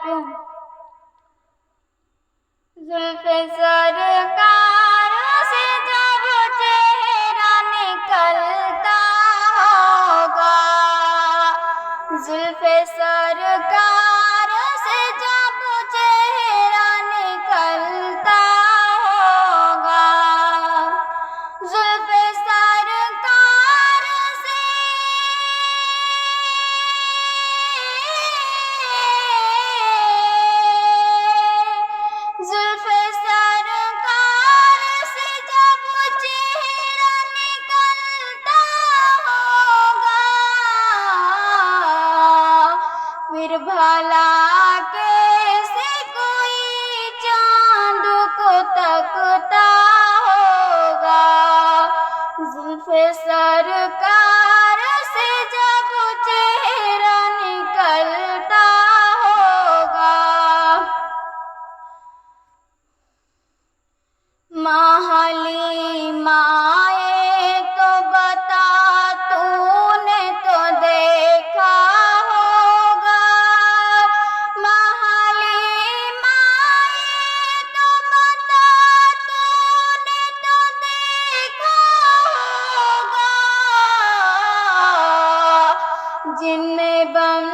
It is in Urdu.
کیوں زلف سرکار سے جب چہرہ نکلتا ہوگا، زلف سرکار سے جب چہرہ نکلتا ہوگا، زلف سرکار سے زلف سرکار سے جب چہرہ نکلتا ہوگا، پھر بھلا کیسے کوئی چاند کو تکتا ہوگا، زلف سرکار سے جب چہرہ نکلتا ہوگا۔ ماں حلیمہ تو بتا تو نے تو دیکھا ہوگا، ماں حلیمہ تو بتا تو نے تو دیکھا ہوگا، جن میں بم